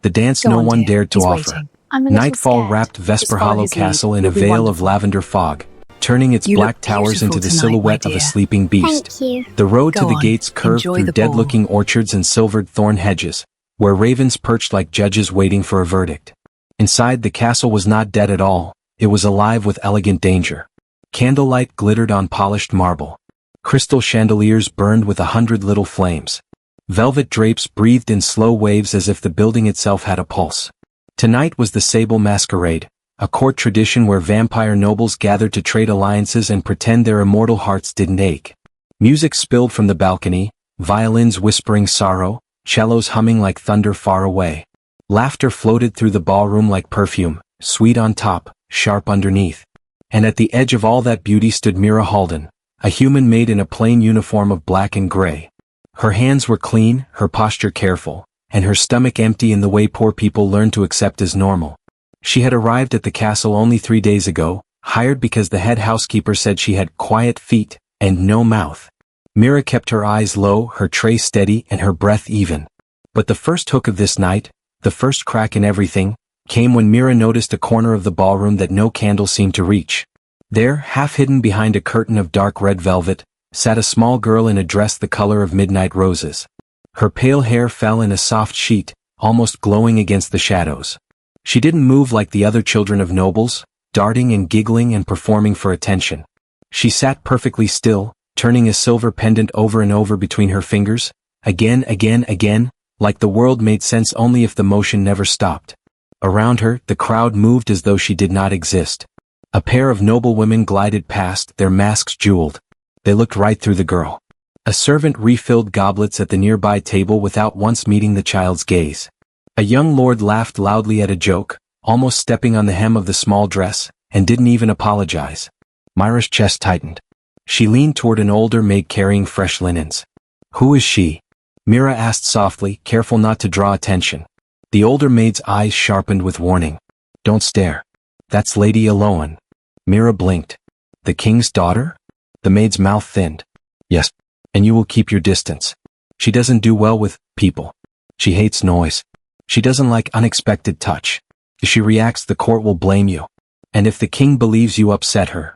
the dance Go no on, one dear. dared to He's offer. waiting. I'm a little Nightfall scared. wrapped Just follow Vesperhollow his lead. Castle in a You'll be veil of wonderful. lavender fog, turning its You black look towers into the beautiful tonight, silhouette my of a dear. sleeping beast. Thank you. The road to Go the on. gates curved Enjoy through the ball. dead-looking orchards and silvered thorn hedges, where ravens perched like judges waiting for a verdict. Inside, the castle was not dead at all, it was alive with elegant danger. Candlelight glittered on polished marble. Crystal chandeliers burned with 100 little flames. Velvet drapes breathed in slow waves as if the building itself had a pulse. Tonight was the Sable Masquerade, a court tradition where vampire nobles gathered to trade alliances and pretend their immortal hearts didn't ache. Music spilled from the balcony, violins whispering sorrow, cellos humming like thunder far away. Laughter floated through the ballroom like perfume, sweet on top, sharp underneath. And at the edge of all that beauty stood Mira Halden, a human maid in a plain uniform of black and gray. Her hands were clean, her posture careful, and her stomach empty in the way poor people learn to accept as normal. She had arrived at the castle only 3 days ago, hired because the head housekeeper said she had quiet feet and no mouth. Mira kept her eyes low, her tray steady, and her breath even. But the first hook of this night, the first crack in everything, came when Mira noticed a corner of the ballroom that no candle seemed to reach. There, half hidden behind a curtain of dark red velvet, sat a small girl in a dress the color of midnight roses. Her pale hair fell in a soft sheet, almost glowing against the shadows. She didn't move like the other children of nobles, darting and giggling and performing for attention. She sat perfectly still, turning a silver pendant over and over between her fingers, again, like the world made sense only if the motion never stopped. Around her, the crowd moved as though she did not exist. A pair of noble women glided past, their masks jeweled. They looked right through the girl. A servant refilled goblets at the nearby table without once meeting the child's gaze. A young lord laughed loudly at a joke, almost stepping on the hem of the small dress, and didn't even apologize. Mira's chest tightened. She leaned toward an older maid carrying fresh linens. "Who is she?" Mira asked softly, careful not to draw attention. The older maid's eyes sharpened with warning. "Don't stare. That's Lady Elowen." Mira blinked. "The king's daughter?" The maid's mouth thinned. "Yes, and you will keep your distance. She doesn't do well with people. She hates noise. She doesn't like unexpected touch. If she reacts, the court will blame you. And if the king believes you upset her."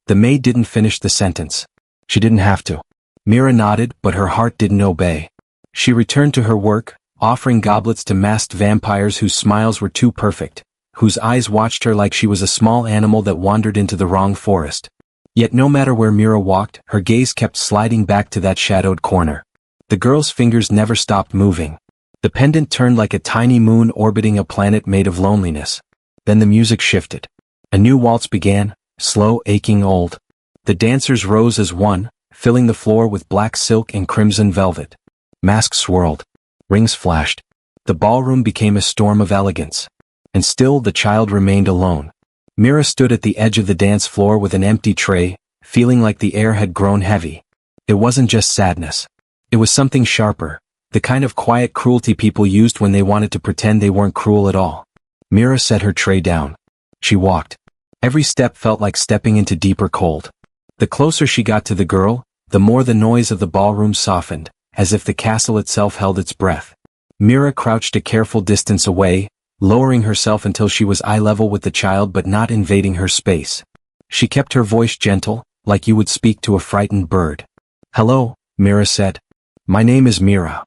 The maid didn't finish the sentence. She didn't have to. Mira nodded, but her heart didn't obey. She returned to her work, offering goblets to masked vampires whose smiles were too perfect, whose eyes watched her like she was a small animal that wandered into the wrong forest. Yet no matter where Mira walked, her gaze kept sliding back to that shadowed corner. The girl's fingers never stopped moving. The pendant turned like a tiny moon orbiting a planet made of loneliness. Then the music shifted. A new waltz began, slow, aching, old. The dancers rose as one, filling the floor with black silk and crimson velvet. Masks swirled. Rings flashed. The ballroom became a storm of elegance. And still the child remained alone. Mira stood at the edge of the dance floor with an empty tray, feeling like the air had grown heavy. It wasn't just sadness. It was something sharper, the kind of quiet cruelty people used when they wanted to pretend they weren't cruel at all. Mira set her tray down. She walked. Every step felt like stepping into deeper cold. The closer she got to the girl, the more the noise of the ballroom softened, as if the castle itself held its breath. Mira crouched a careful distance away, lowering herself until she was eye level with the child but not invading her space. She kept her voice gentle, like you would speak to a frightened bird. "Hello," Mira said. "My name is Mira."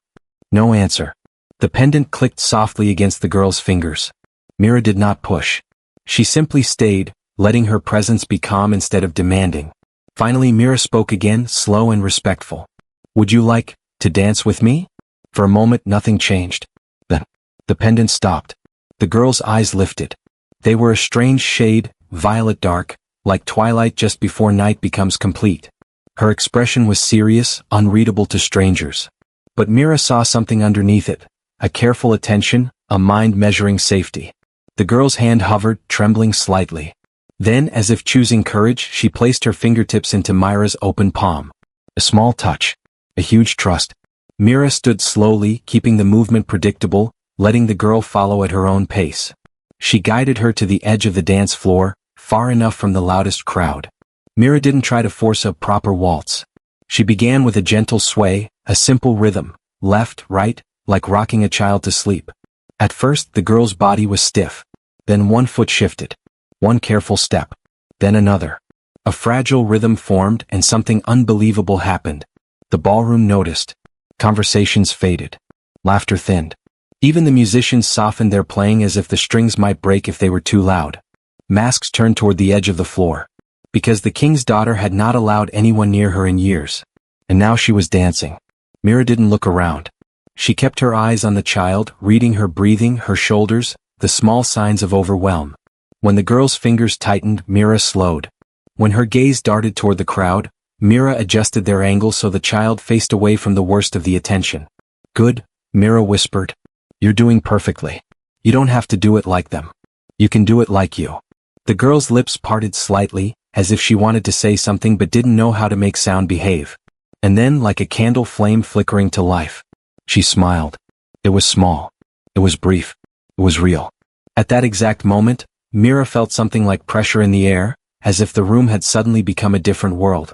No answer. The pendant clicked softly against the girl's fingers. Mira did not push. She simply stayed, letting her presence be calm instead of demanding. Finally Mira spoke again, slow and respectful. "Would you like to dance with me?" For a moment nothing changed. Then, the pendant stopped. The girl's eyes lifted. They were a strange shade, violet dark, like twilight just before night becomes complete. Her expression was serious, unreadable to strangers. But Mira saw something underneath it, a careful attention, a mind measuring safety. The girl's hand hovered, trembling slightly. Then, as if choosing courage, she placed her fingertips into Mira's open palm. A small touch. A huge trust. Mira stood slowly, keeping the movement predictable, letting the girl follow at her own pace. She guided her to the edge of the dance floor, far enough from the loudest crowd. Mira didn't try to force a proper waltz. She began with a gentle sway, a simple rhythm, left, right, like rocking a child to sleep. At first, the girl's body was stiff. Then one foot shifted. One careful step. Then another. A fragile rhythm formed and something unbelievable happened. The ballroom noticed. Conversations faded. Laughter thinned. Even the musicians softened their playing as if the strings might break if they were too loud. Masks turned toward the edge of the floor. Because the king's daughter had not allowed anyone near her in years. And now she was dancing. Mira didn't look around. She kept her eyes on the child, reading her breathing, her shoulders, the small signs of overwhelm. When the girl's fingers tightened, Mira slowed. When her gaze darted toward the crowd, Mira adjusted their angle so the child faced away from the worst of the attention. Good, Mira whispered. You're doing perfectly. You don't have to do it like them. You can do it like you. The girl's lips parted slightly, as if she wanted to say something but didn't know how to make sound behave. And then, like a candle flame flickering to life, she smiled. It was small. It was brief. It was real. At that exact moment, Mira felt something like pressure in the air, as if the room had suddenly become a different world.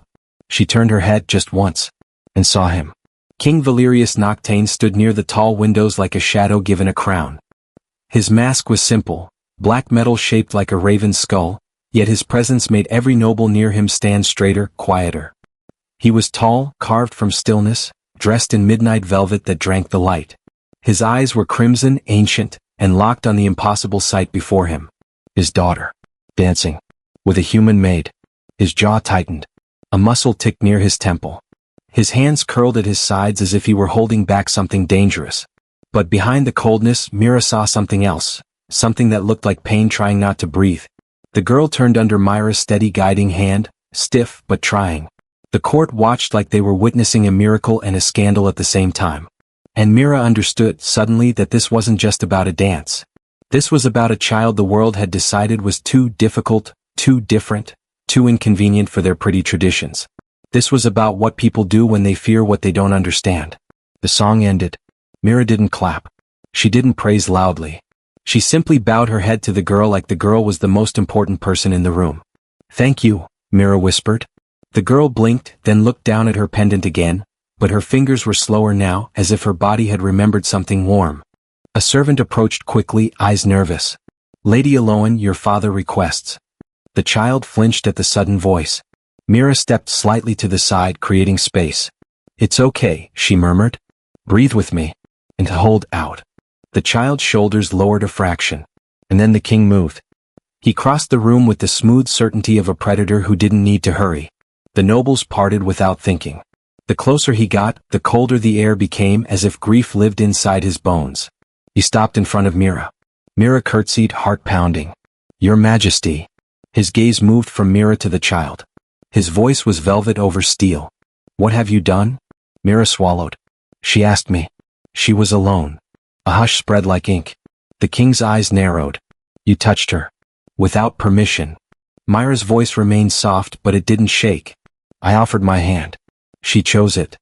She turned her head just once, and saw him. King Valerius Noctane stood near the tall windows like a shadow given a crown. His mask was simple, black metal shaped like a raven's skull, yet his presence made every noble near him stand straighter, quieter. He was tall, carved from stillness, dressed in midnight velvet that drank the light. His eyes were crimson, ancient, and locked on the impossible sight before him. His daughter. Dancing. With a human maid. His jaw tightened. A muscle ticked near his temple. His hands curled at his sides as if he were holding back something dangerous. But behind the coldness, Mira saw something else, something that looked like pain trying not to breathe. The girl turned under Mira's steady guiding hand, stiff but trying. The court watched like they were witnessing a miracle and a scandal at the same time. And Mira understood suddenly that this wasn't just about a dance. This was about a child the world had decided was too difficult, too different, too inconvenient for their pretty traditions. This was about what people do when they fear what they don't understand. The song ended. Mira didn't clap. She didn't praise loudly. She simply bowed her head to the girl like the girl was the most important person in the room. Thank you, Mira whispered. The girl blinked, then looked down at her pendant again, but her fingers were slower now, as if her body had remembered something warm. A servant approached quickly, eyes nervous. Lady Elowen, your father requests. The child flinched at the sudden voice. Mira stepped slightly to the side, creating space. It's okay, she murmured. Breathe with me. And hold out. The child's shoulders lowered a fraction. And then the king moved. He crossed the room with the smooth certainty of a predator who didn't need to hurry. The nobles parted without thinking. The closer he got, the colder the air became, as if grief lived inside his bones. He stopped in front of Mira. Mira curtsied, heart pounding. Your Majesty. His gaze moved from Mira to the child. His voice was velvet over steel. What have you done? Mira swallowed. She asked me. She was alone. A hush spread like ink. The king's eyes narrowed. You touched her. Without permission. Mira's voice remained soft, but it didn't shake. I offered my hand. She chose it.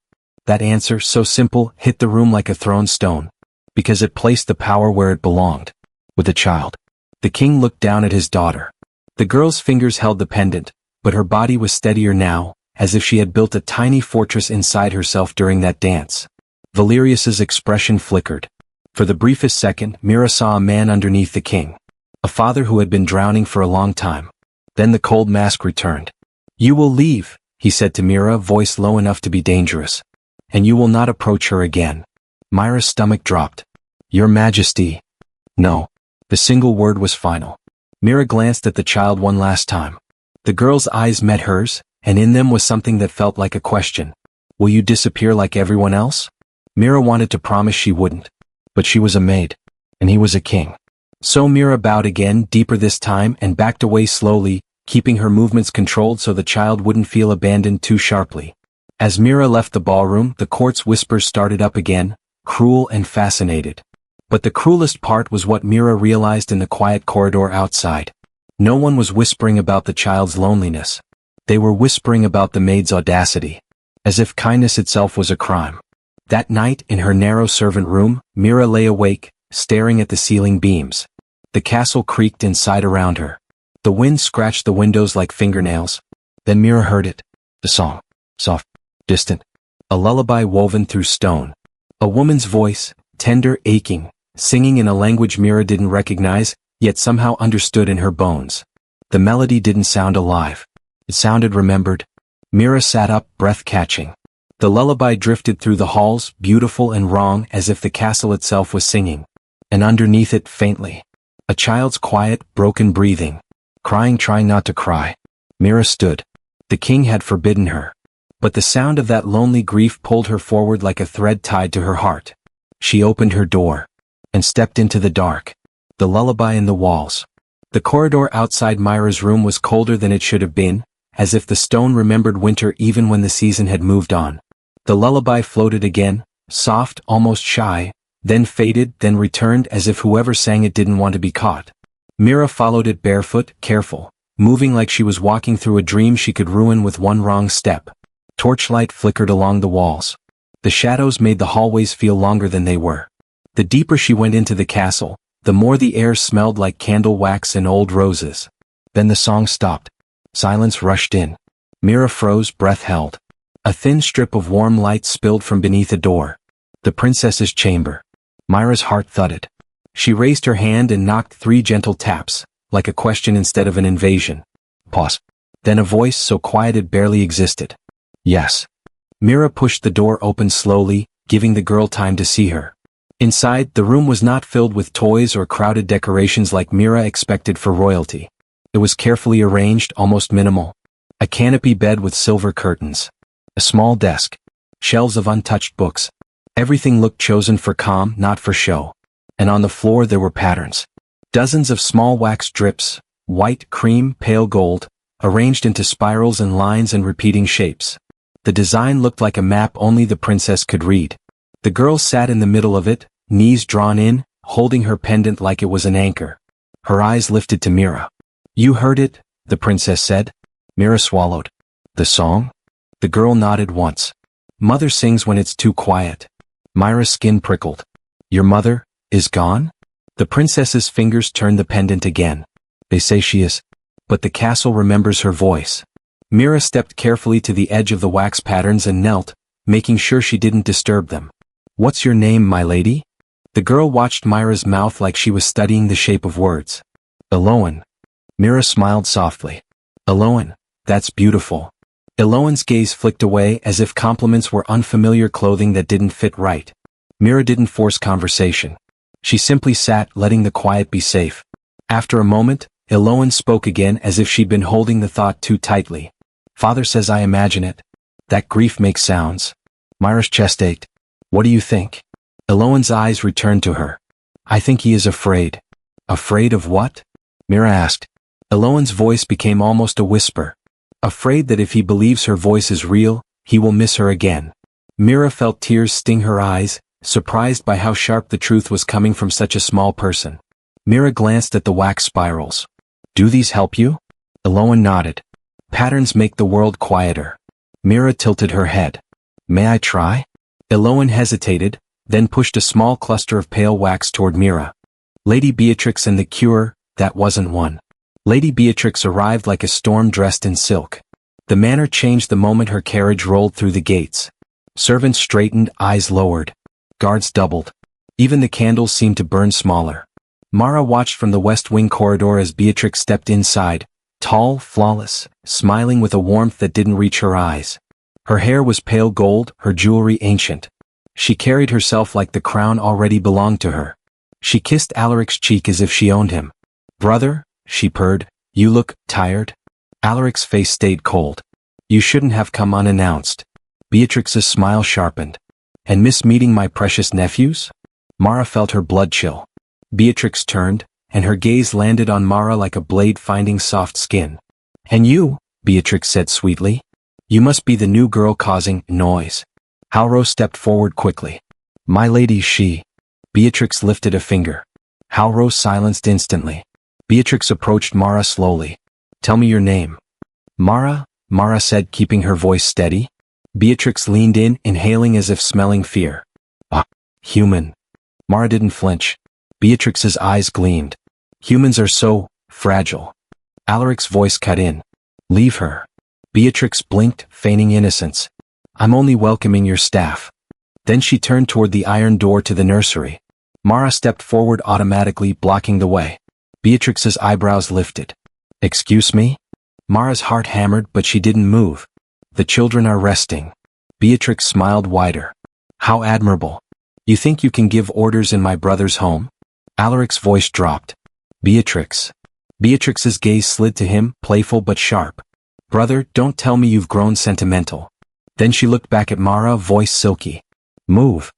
That answer, so simple, hit the room like a thrown stone. Because it placed the power where it belonged. With the child. The king looked down at his daughter. The girl's fingers held the pendant, but her body was steadier now, as if she had built a tiny fortress inside herself during that dance. Valerius's expression flickered. For the briefest second, Mira saw a man underneath the king. A father who had been drowning for a long time. Then the cold mask returned. You will leave, he said to Mira, voice low enough to be dangerous. And you will not approach her again. Mira's stomach dropped. Your Majesty. No. The single word was final. Mira glanced at the child one last time. The girl's eyes met hers, and in them was something that felt like a question. Will you disappear like everyone else? Mira wanted to promise she wouldn't. But she was a maid. And he was a king. So Mira bowed again, deeper this time, and backed away slowly, keeping her movements controlled so the child wouldn't feel abandoned too sharply. As Mira left the ballroom, the court's whispers started up again, cruel and fascinated. But the cruelest part was what Mira realized in the quiet corridor outside. No one was whispering about the child's loneliness. They were whispering about the maid's audacity. As if kindness itself was a crime. That night, in her narrow servant room, Mira lay awake, staring at the ceiling beams. The castle creaked inside around her. The wind scratched the windows like fingernails. Then Mira heard it. The song. Soft. Distant. A lullaby woven through stone. A woman's voice, tender, aching, singing in a language Mira didn't recognize, yet somehow understood in her bones. The melody didn't sound alive. It sounded remembered. Mira sat up, breath catching. The lullaby drifted through the halls, beautiful and wrong, as if the castle itself was singing. And underneath it, faintly, a child's quiet, broken breathing. Crying, trying not to cry. Mira stood. The king had forbidden her. But the sound of that lonely grief pulled her forward like a thread tied to her heart. She opened her door. And stepped into the dark. The lullaby in the walls. The corridor outside Mira's room was colder than it should have been, as if the stone remembered winter even when the season had moved on. The lullaby floated again, soft, almost shy, then faded, then returned as if whoever sang it didn't want to be caught. Mira followed it barefoot, careful, moving like she was walking through a dream she could ruin with one wrong step. Torchlight flickered along the walls. The shadows made the hallways feel longer than they were. The deeper she went into the castle, the more the air smelled like candle wax and old roses. Then the song stopped. Silence rushed in. Mira froze, breath held. A thin strip of warm light spilled from beneath a door. The princess's chamber. Mira's heart thudded. She raised her hand and knocked 3 gentle taps, like a question instead of an invasion. Pause. Then a voice so quiet it barely existed. Yes. Mira pushed the door open slowly, giving the girl time to see her. Inside, the room was not filled with toys or crowded decorations like Mira expected for royalty. It was carefully arranged, almost minimal. A canopy bed with silver curtains. A small desk. Shelves of untouched books. Everything looked chosen for calm, not for show. And on the floor there were patterns. Dozens of small wax drips, white, cream, pale gold, arranged into spirals and lines and repeating shapes. The design looked like a map only the princess could read. The girl sat in the middle of it, knees drawn in, holding her pendant like it was an anchor. Her eyes lifted to Mira. You heard it, the princess said. Mira swallowed. The song? The girl nodded once. Mother sings when it's too quiet. Mira's skin prickled. Your mother is gone? The princess's fingers turned the pendant again. They say she is. But the castle remembers her voice. Mira stepped carefully to the edge of the wax patterns and knelt, making sure she didn't disturb them. What's your name, my lady? The girl watched Mira's mouth like she was studying the shape of words. Elowen. Mira smiled softly. Elowen, that's beautiful. Elowen's gaze flicked away as if compliments were unfamiliar clothing that didn't fit right. Mira didn't force conversation. She simply sat, letting the quiet be safe. After a moment, Elowen spoke again as if she'd been holding the thought too tightly. Father says I imagine it. That grief makes sounds. Mira's chest ached. What do you think? Elowen's eyes returned to her. I think he is afraid. Afraid of what? Mira asked. Elowen's voice became almost a whisper. Afraid that if he believes her voice is real, he will miss her again. Mira felt tears sting her eyes, surprised by how sharp the truth was coming from such a small person. Mira glanced at the wax spirals. Do these help you? Elowen nodded. Patterns make the world quieter. Mira tilted her head. May I try? Elowen hesitated, then pushed a small cluster of pale wax toward Mira. Lady Beatrix and the cure, that wasn't one. Lady Beatrix arrived like a storm dressed in silk. The manner changed the moment her carriage rolled through the gates. Servants straightened, eyes lowered. Guards doubled. Even the candles seemed to burn smaller. Mara watched from the west wing corridor as Beatrix stepped inside, tall, flawless, smiling with a warmth that didn't reach her eyes. Her hair was pale gold, her jewelry ancient. She carried herself like the crown already belonged to her. She kissed Alaric's cheek as if she owned him. Brother, she purred, you look tired. Alaric's face stayed cold. You shouldn't have come unannounced. Beatrix's smile sharpened. And miss meeting my precious nephews? Mara felt her blood chill. Beatrix turned, and her gaze landed on Mara like a blade finding soft skin. And you, Beatrix said sweetly. You must be the new girl causing noise. Halro stepped forward quickly. My lady, she. Beatrix lifted a finger. Halro silenced instantly. Beatrix approached Mara slowly. Tell me your name. Mara, Mara said, keeping her voice steady. Beatrix leaned in, inhaling as if smelling fear. Ah, human. Mara didn't flinch. Beatrix's eyes gleamed. Humans are so fragile. Alaric's voice cut in. Leave her. Beatrix blinked, feigning innocence. I'm only welcoming your staff. Then she turned toward the iron door to the nursery. Mara stepped forward automatically, blocking the way. Beatrix's eyebrows lifted. Excuse me? Mara's heart hammered, but she didn't move. The children are resting. Beatrix smiled wider. How admirable. You think you can give orders in my brother's home? Alaric's voice dropped. Beatrix. Beatrix's gaze slid to him, playful but sharp. Brother, don't tell me you've grown sentimental. Then she looked back at Mara, voice silky. Move.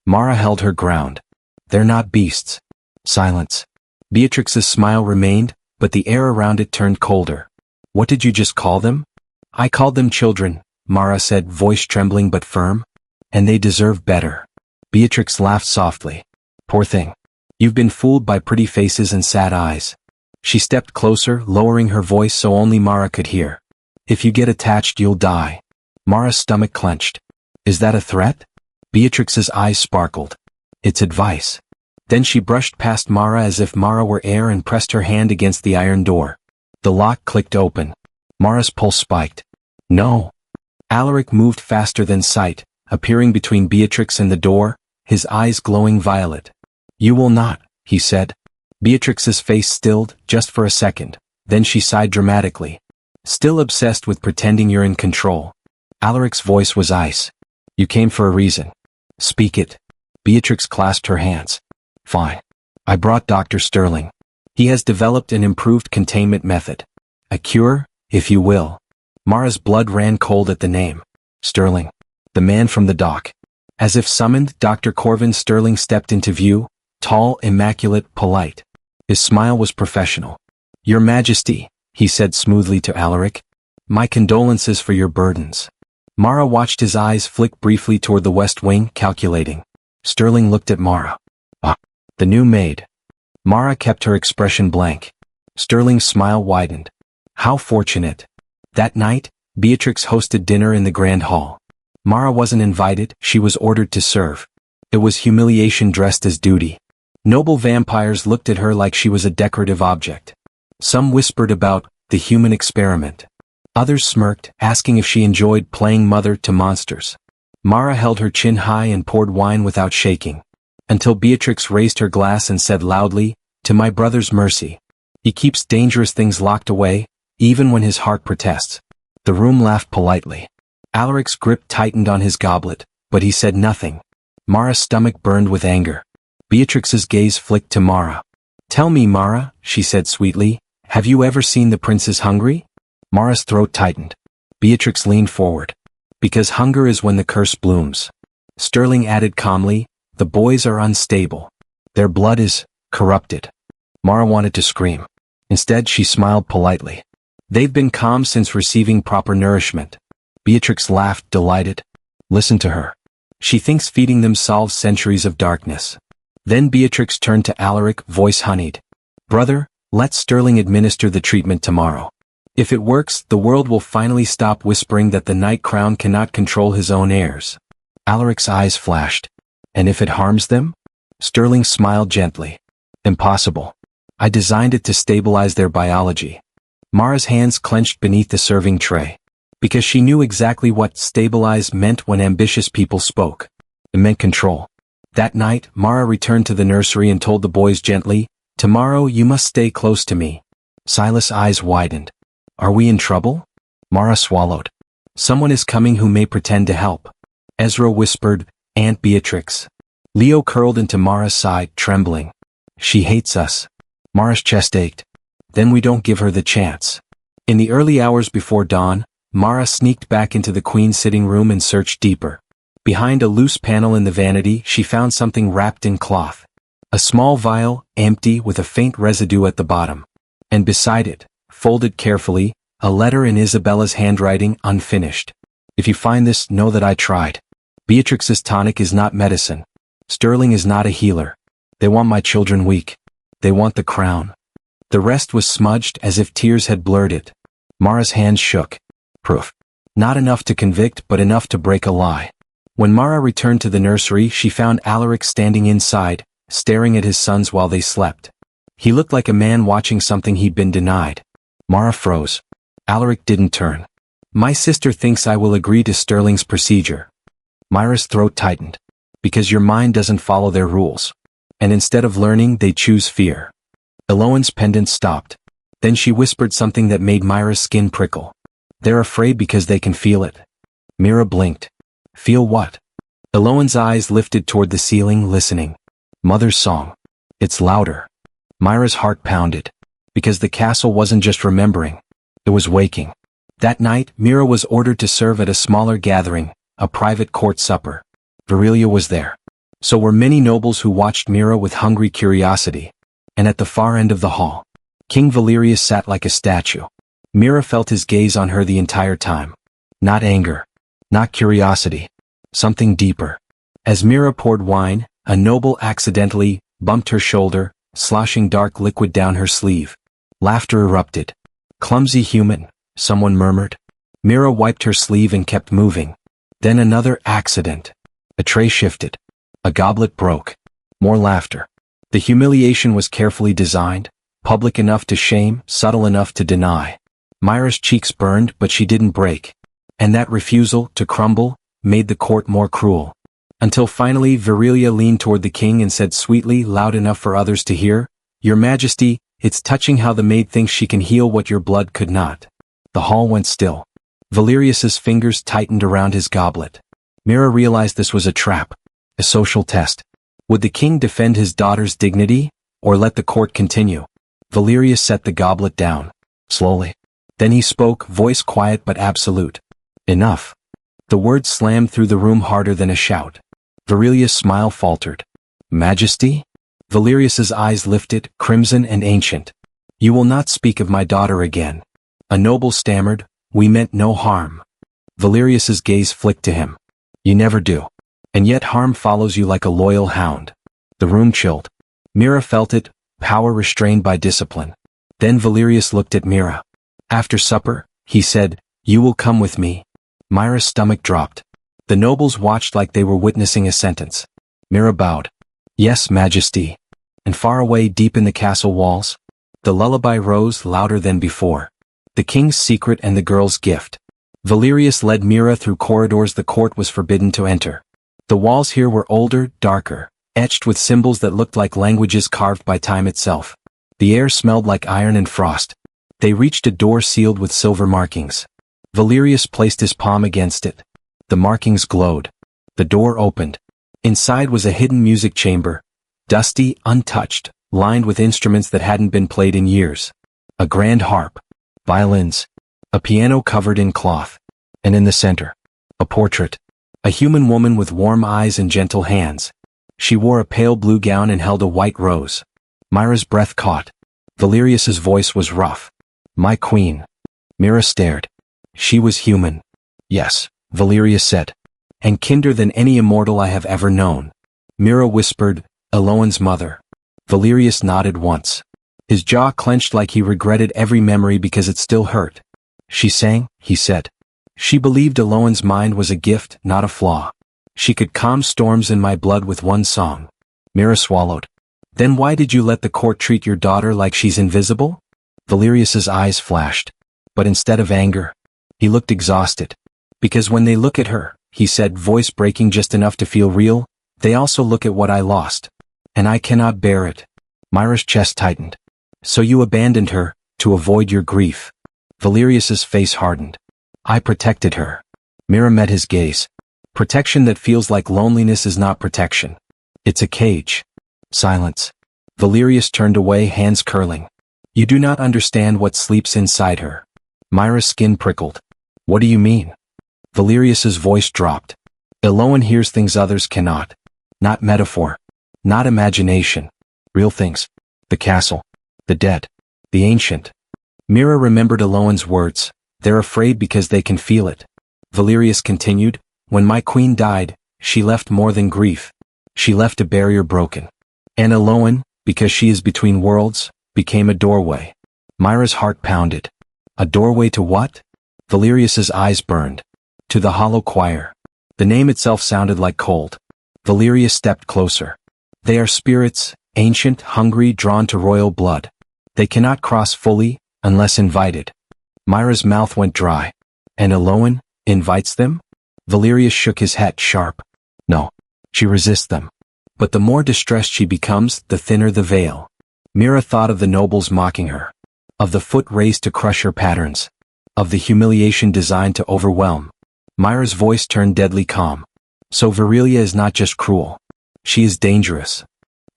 Mara held her ground. They're not beasts. Silence. Beatrix's smile remained, but the air around it turned colder. What did you just call them? I called them children, Mara said, voice trembling but firm. And they deserve better. Beatrix laughed softly. Poor thing. You've been fooled by pretty faces and sad eyes. She stepped closer, lowering her voice so only Mara could hear. If you get attached, you'll die. Mara's stomach clenched. Is that a threat? Beatrix's eyes sparkled. It's advice. Then she brushed past Mara as if Mara were air and pressed her hand against the iron door. The lock clicked open. Mara's pulse spiked. No. Alaric moved faster than sight, appearing between Beatrix and the door, his eyes glowing violet. You will not, he said. Beatrix's face stilled, just for a second, then she sighed dramatically. Still obsessed with pretending you're in control. Alaric's voice was ice. You came for a reason. Speak it. Beatrix clasped her hands. Fine. I brought Dr. Sterling. He has developed an improved containment method. A cure, if you will. Mara's blood ran cold at the name. Sterling. The man from the dock. As if summoned, Dr. Corvin Sterling stepped into view, tall, immaculate, polite. His smile was professional. Your Majesty, he said smoothly to Alaric. My condolences for your burdens. Mara watched his eyes flick briefly toward the west wing, calculating. Sterling looked at Mara. Ah, the new maid. Mara kept her expression blank. Sterling's smile widened. How fortunate. That night, Beatrix hosted dinner in the grand hall. Mara wasn't invited, she was ordered to serve. It was humiliation dressed as duty. Noble vampires looked at her like she was a decorative object. Some whispered about the human experiment. Others smirked, asking if she enjoyed playing mother to monsters. Mara held her chin high and poured wine without shaking. Until Beatrix raised her glass and said loudly, to my brother's mercy. He keeps dangerous things locked away, even when his heart protests. The room laughed politely. Alaric's grip tightened on his goblet, but he said nothing. Mara's stomach burned with anger. Beatrix's gaze flicked to Mara. Tell me, Mara, she said sweetly, have you ever seen the princes hungry? Mara's throat tightened. Beatrix leaned forward. Because hunger is when the curse blooms. Sterling added calmly, the boys are unstable. Their blood is corrupted. Mara wanted to scream. Instead, she smiled politely. They've been calm since receiving proper nourishment. Beatrix laughed, delighted. Listen to her. She thinks feeding them solves centuries of darkness. Then Beatrix turned to Alaric, voice honeyed. Brother, let Sterling administer the treatment tomorrow. If it works, the world will finally stop whispering that the Night Crown cannot control his own heirs. Alaric's eyes flashed. And if it harms them? Sterling smiled gently. Impossible. I designed it to stabilize their biology. Mara's hands clenched beneath the serving tray. Because she knew exactly what stabilize meant when ambitious people spoke. It meant control. That night, Mara returned to the nursery and told the boys gently, tomorrow you must stay close to me. Silas' eyes widened. Are we in trouble? Mara swallowed. Someone is coming who may pretend to help. Ezra whispered, Aunt Beatrix. Leo curled into Mara's side, trembling. She hates us. Mara's chest ached. Then we don't give her the chance. In the early hours before dawn, Mara sneaked back into the queen's sitting room and searched deeper. Behind a loose panel in the vanity, she found something wrapped in cloth. A small vial, empty with a faint residue at the bottom. And beside it, folded carefully, a letter in Isabella's handwriting, unfinished. If you find this, know that I tried. Beatrix's tonic is not medicine. Sterling is not a healer. They want my children weak. They want the crown. The rest was smudged as if tears had blurred it. Mara's hands shook. Proof. Not enough to convict, but enough to break a lie. When Mara returned to the nursery, she found Alaric standing inside, staring at his sons while they slept. He looked like a man watching something he'd been denied. Mara froze. Alaric didn't turn. My sister thinks I will agree to Sterling's procedure. Myra's throat tightened. Because your mind doesn't follow their rules. And instead of learning, they choose fear. Elowen's pendant stopped. Then she whispered something that made Mira's skin prickle. They're afraid because they can feel it. Mira blinked. Feel what? Elowen's eyes lifted toward the ceiling, listening. Mother's song. It's louder. Mira's heart pounded. Because the castle wasn't just remembering. It was waking. That night, Mira was ordered to serve at a smaller gathering, a private court supper. Vesperhollow was there. So were many nobles who watched Mira with hungry curiosity. And at the far end of the hall, King Valerius sat like a statue. Mira felt his gaze on her the entire time. Not anger. Not curiosity. Something deeper. As Mira poured wine, a noble accidentally bumped her shoulder, sloshing dark liquid down her sleeve. Laughter erupted. Clumsy human, someone murmured. Mira wiped her sleeve and kept moving. Then another accident. A tray shifted. A goblet broke. More laughter. The humiliation was carefully designed, public enough to shame, subtle enough to deny. Mira's cheeks burned, but she didn't break. And that refusal to crumble made the court more cruel. Until finally Vesperhollow leaned toward the king and said sweetly, loud enough for others to hear, "Your Majesty, it's touching how the maid thinks she can heal what your blood could not." The hall went still. Valerius's fingers tightened around his goblet. Mira realized this was a trap. A social test. Would the king defend his daughter's dignity, or let the court continue? Valerius set the goblet down. Slowly. Then he spoke, voice quiet but absolute. Enough. The words slammed through the room harder than a shout. Vesperhollow's smile faltered. Majesty? Valerius's eyes lifted, crimson and ancient. You will not speak of my daughter again. A noble stammered, we meant no harm. Valerius's gaze flicked to him. You never do. And yet harm follows you like a loyal hound. The room chilled. Mira felt it, power restrained by discipline. Then Valerius looked at Mira. After supper, he said, you will come with me. Mira's stomach dropped. The nobles watched like they were witnessing a sentence. Mira bowed. Yes, Majesty. And far away deep in the castle walls, the lullaby rose louder than before. The king's secret and the girl's gift. Valerius led Mira through corridors the court was forbidden to enter. The walls here were older, darker, etched with symbols that looked like languages carved by time itself. The air smelled like iron and frost. They reached a door sealed with silver markings. Valerius placed his palm against it. The markings glowed. The door opened. Inside was a hidden music chamber, dusty, untouched, lined with instruments that hadn't been played in years. A grand harp, violins, a piano covered in cloth, and in the center, a portrait. A human woman with warm eyes and gentle hands. She wore a pale blue gown and held a white rose. Mira's breath caught. Valerius's voice was rough. My queen. Mira stared. She was human. Yes, Valerius said. And kinder than any immortal I have ever known. Mira whispered, Elowen's mother. Valerius nodded once. His jaw clenched like he regretted every memory because it still hurt. She sang, he said. She believed Elowen's mind was a gift, not a flaw. She could calm storms in my blood with one song. Mira swallowed. Then why did you let the court treat your daughter like she's invisible? Valerius's eyes flashed. But instead of anger, he looked exhausted. Because when they look at her, he said, voice breaking just enough to feel real, they also look at what I lost. And I cannot bear it. Mira's chest tightened. So you abandoned her, to avoid your grief. Valerius's face hardened. I protected her. Mira met his gaze. Protection that feels like loneliness is not protection. It's a cage. Silence. Valerius turned away, hands curling. You do not understand what sleeps inside her. Mira's skin prickled. What do you mean? Valerius's voice dropped. Elowen hears things others cannot. Not metaphor. Not imagination. Real things. The castle. The dead. The ancient. Mira remembered Elowen's words. They're afraid because they can feel it. Valerius continued, when my queen died, she left more than grief. She left a barrier broken. And Elowen, because she is between worlds, became a doorway. Mira's heart pounded. A doorway to what? Valerius's eyes burned. To the hollow choir. The name itself sounded like cold. Valerius stepped closer. They are spirits, ancient, hungry, drawn to royal blood. They cannot cross fully, unless invited. Mira's mouth went dry. And Elowen invites them? Valerius shook his head sharp. No. She resists them. But the more distressed she becomes, the thinner the veil. Mira thought of the nobles mocking her. Of the foot raised to crush her patterns. Of the humiliation designed to overwhelm. Mira's voice turned deadly calm. So Virilia is not just cruel. She is dangerous.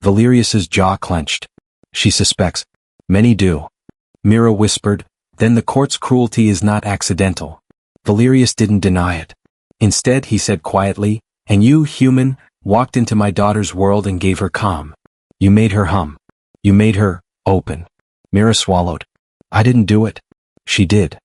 Valerius's jaw clenched. She suspects. Many do. Mira whispered, then the court's cruelty is not accidental. Valerius didn't deny it. Instead he said quietly, and you, human, walked into my daughter's world and gave her calm. You made her hum. You made her open. Mira swallowed. I didn't do it. She did.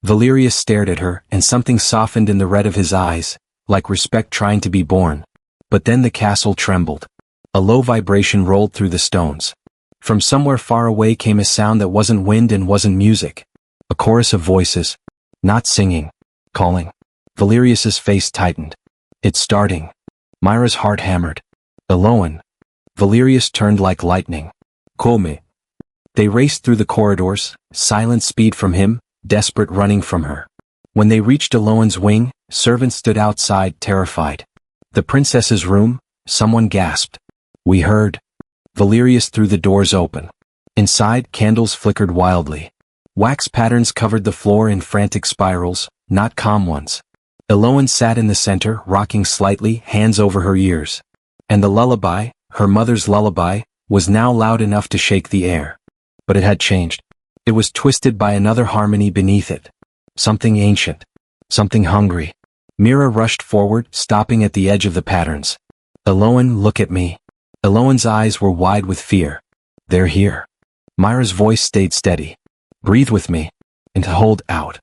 Valerius stared at her, and something softened in the red of his eyes, like respect trying to be born. But then the castle trembled. A low vibration rolled through the stones. From somewhere far away came a sound that wasn't wind and wasn't music. A chorus of voices. Not singing. Calling. Valerius's face tightened. It's starting. Mira's heart hammered. Elowen. Valerius turned like lightning. Come. They raced through the corridors, silent speed from him, desperate running from her. When they reached Elowen's wing, servants stood outside, terrified. The princess's room, someone gasped. We heard. Valerius threw the doors open. Inside, candles flickered wildly. Wax patterns covered the floor in frantic spirals, not calm ones. Elowen sat in the center, rocking slightly, hands over her ears. And the lullaby, her mother's lullaby, was now loud enough to shake the air. But it had changed. It was twisted by another harmony beneath it. Something ancient. Something hungry. Mira rushed forward, stopping at the edge of the patterns. Elowen, look at me. Elowen's eyes were wide with fear. They're here. Mira's voice stayed steady. Breathe with me. And hold out.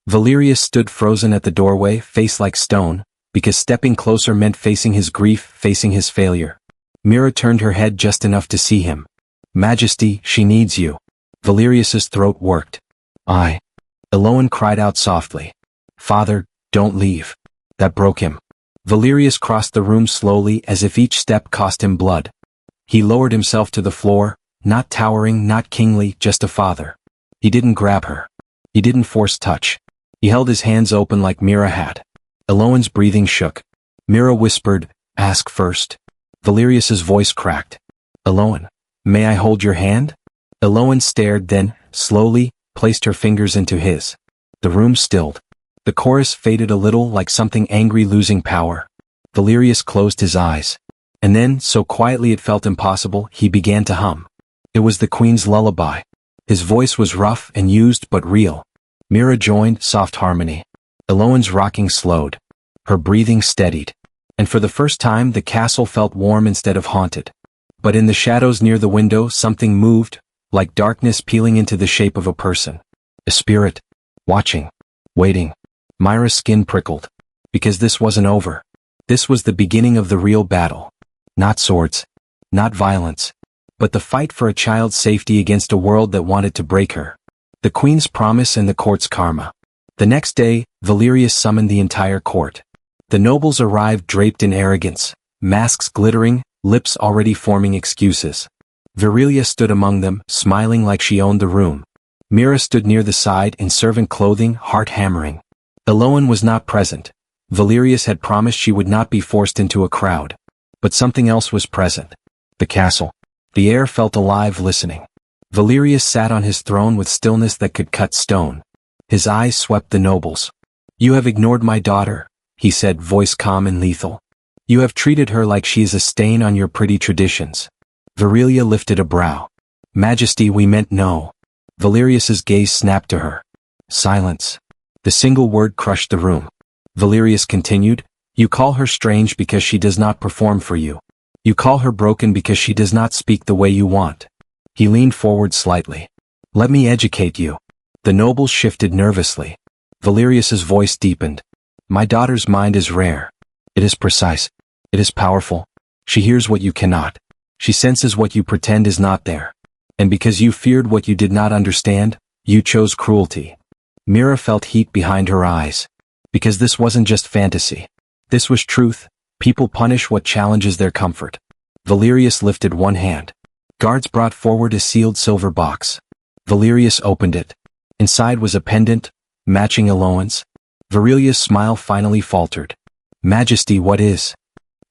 Valerius stood frozen at the doorway, face like stone, because stepping closer meant facing his grief, facing his failure. Mira turned her head just enough to see him. Majesty, she needs you. Valerius's throat worked. Elowen cried out softly. Father, don't leave. That broke him. Valerius crossed the room slowly as if each step cost him blood. He lowered himself to the floor, not towering, not kingly, just a father. He didn't grab her. He didn't force touch. He held his hands open like Mira had. Elowen's breathing shook. Mira whispered, ask first. Valerius's voice cracked. Elowen, may I hold your hand? Elowen stared, then, slowly, placed her fingers into his. The room stilled. The chorus faded a little, like something angry losing power. Valerius closed his eyes. And then, so quietly it felt impossible, he began to hum. It was the Queen's lullaby. His voice was rough and used but real. Mira joined, soft harmony. Elowen's rocking slowed. Her breathing steadied. And for the first time the castle felt warm instead of haunted. But in the shadows near the window something moved, like darkness peeling into the shape of a person. A spirit. Watching. Waiting. Mira's skin prickled. Because this wasn't over. This was the beginning of the real battle. Not swords. Not violence. But the fight for a child's safety against a world that wanted to break her. The Queen's promise and the court's karma. The next day, Valerius summoned the entire court. The nobles arrived draped in arrogance, masks glittering, lips already forming excuses. Virilia stood among them, smiling like she owned the room. Mira stood near the side in servant clothing, heart hammering. Elowen was not present. Valerius had promised she would not be forced into a crowd. But something else was present. The castle. The air felt alive listening. Valerius sat on his throne with stillness that could cut stone. His eyes swept the nobles. You have ignored my daughter, he said, voice calm and lethal. You have treated her like she is a stain on your pretty traditions. Virilia lifted a brow. Majesty, we meant no. Valerius's gaze snapped to her. Silence. The single word crushed the room. Valerius continued, you call her strange because she does not perform for you. You call her broken because she does not speak the way you want. He leaned forward slightly. Let me educate you. The nobles shifted nervously. Valerius's voice deepened. My daughter's mind is rare. It is precise. It is powerful. She hears what you cannot. She senses what you pretend is not there. And because you feared what you did not understand, you chose cruelty. Mira felt heat behind her eyes. Because this wasn't just fantasy. This was truth. People punish what challenges their comfort. Valerius lifted one hand. Guards brought forward a sealed silver box. Valerius opened it. Inside was a pendant, matching Elowen's. Virilia's smile finally faltered. Majesty, what is?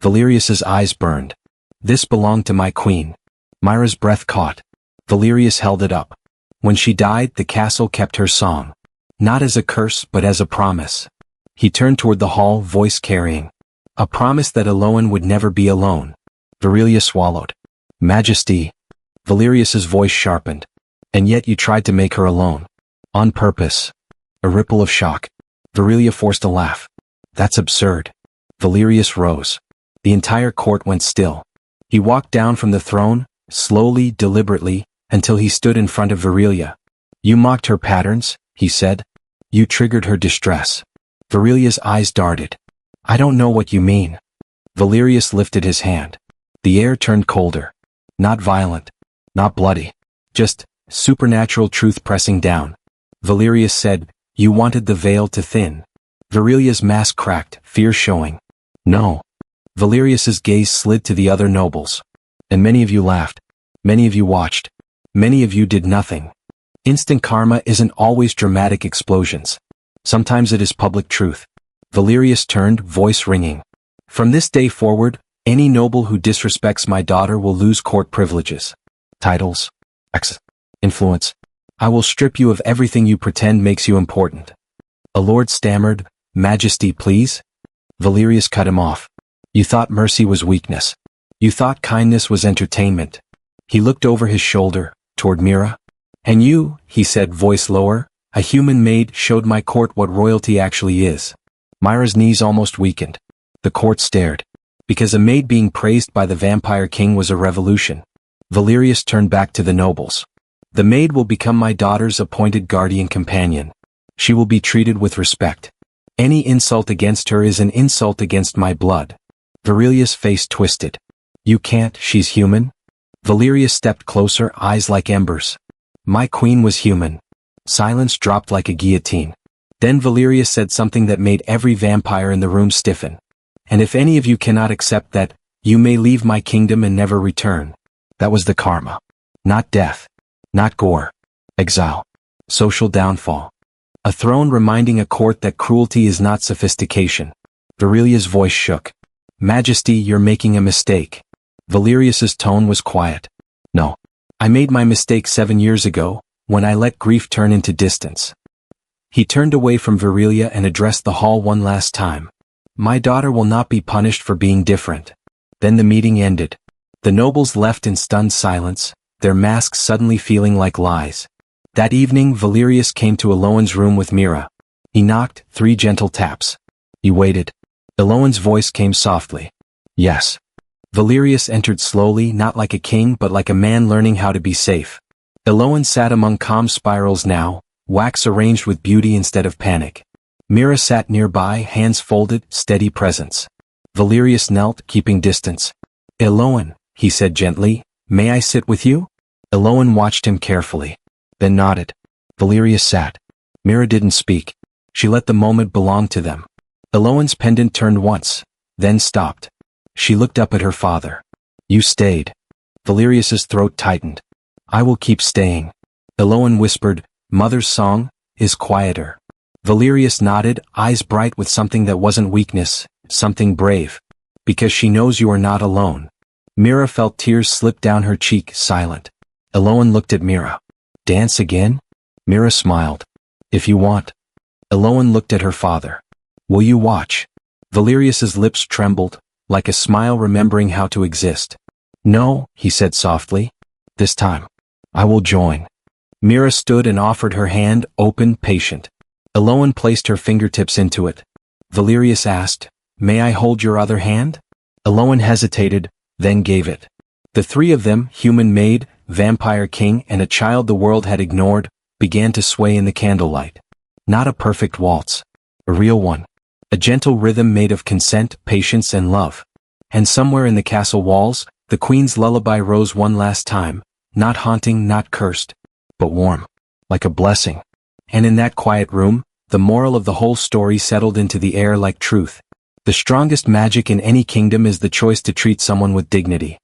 Valerius's eyes burned. This belonged to my queen. Mira's breath caught. Valerius held it up. When she died, the castle kept her song. Not as a curse, but as a promise. He turned toward the hall, voice carrying. A promise that Elowen would never be alone. Verelia swallowed. Majesty. Valerius's voice sharpened. And yet you tried to make her alone. On purpose. A ripple of shock. Verelia forced a laugh. That's absurd. Valerius rose. The entire court went still. He walked down from the throne, slowly, deliberately, until he stood in front of Verelia. You mocked her patterns, he said. You triggered her distress. Verelia's eyes darted. I don't know what you mean. Valerius lifted his hand. The air turned colder. Not violent. Not bloody. Just supernatural truth pressing down. Valerius said, you wanted the veil to thin. Verelia's mask cracked, fear showing. No. Valerius's gaze slid to the other nobles. And many of you laughed. Many of you watched. Many of you did nothing. Instant karma isn't always dramatic explosions. Sometimes it is public truth. Valerius turned, voice ringing. From this day forward, any noble who disrespects my daughter will lose court privileges. Titles. Influence. I will strip you of everything you pretend makes you important. A lord stammered, Majesty, please? Valerius cut him off. You thought mercy was weakness. You thought kindness was entertainment. He looked over his shoulder, toward Mira. And you, he said, voice lower, a human maid, showed my court what royalty actually is. Mira's knees almost weakened. The court stared. Because a maid being praised by the vampire king was a revolution. Valerius turned back to the nobles. The maid will become my daughter's appointed guardian companion. She will be treated with respect. Any insult against her is an insult against my blood. Verelia's face twisted. You can't, she's human? Valerius stepped closer, eyes like embers. My queen was human. Silence dropped like a guillotine. Then Valerius said something that made every vampire in the room stiffen. And if any of you cannot accept that, you may leave my kingdom and never return. That was the karma. Not death. Not gore. Exile. Social downfall. A throne reminding a court that cruelty is not sophistication. Verelia's voice shook. Majesty, you're making a mistake. Valerius's tone was quiet. No. I made my mistake 7 years ago, when I let grief turn into distance. He turned away from Verelia and addressed the hall one last time. My daughter will not be punished for being different. Then the meeting ended. The nobles left in stunned silence, their masks suddenly feeling like lies. That evening Valerius came to Elowen's room with Mira. He knocked, 3 gentle taps. He waited. Elowen's voice came softly. Yes. Valerius entered slowly, not like a king but like a man learning how to be safe. Elowen sat among calm spirals now, wax arranged with beauty instead of panic. Mira sat nearby, hands folded, steady presence. Valerius knelt, keeping distance. Elowen, he said gently, may I sit with you? Elowen watched him carefully. Then nodded. Valerius sat. Mira didn't speak. She let the moment belong to them. Elowen's pendant turned once, then stopped. She looked up at her father. You stayed. Valerius's throat tightened. I will keep staying. Elowen whispered, Mother's song is quieter. Valerius nodded, eyes bright with something that wasn't weakness, something brave. Because she knows you are not alone. Mira felt tears slip down her cheek, silent. Elowen looked at Mira. Dance again? Mira smiled. If you want. Elowen looked at her father. Will you watch? Valerius's lips trembled, like a smile remembering how to exist. No, he said softly. This time. I will join. Mira stood and offered her hand, open, patient. Elowen placed her fingertips into it. Valerius asked, May I hold your other hand? Elowen hesitated, then gave it. The 3 of them, human maid, vampire king and a child the world had ignored, began to sway in the candlelight. Not a perfect waltz. A real one. A gentle rhythm made of consent, patience and love. And somewhere in the castle walls, the queen's lullaby rose one last time, not haunting, not cursed, but warm. Like a blessing. And in that quiet room, the moral of the whole story settled into the air like truth. The strongest magic in any kingdom is the choice to treat someone with dignity.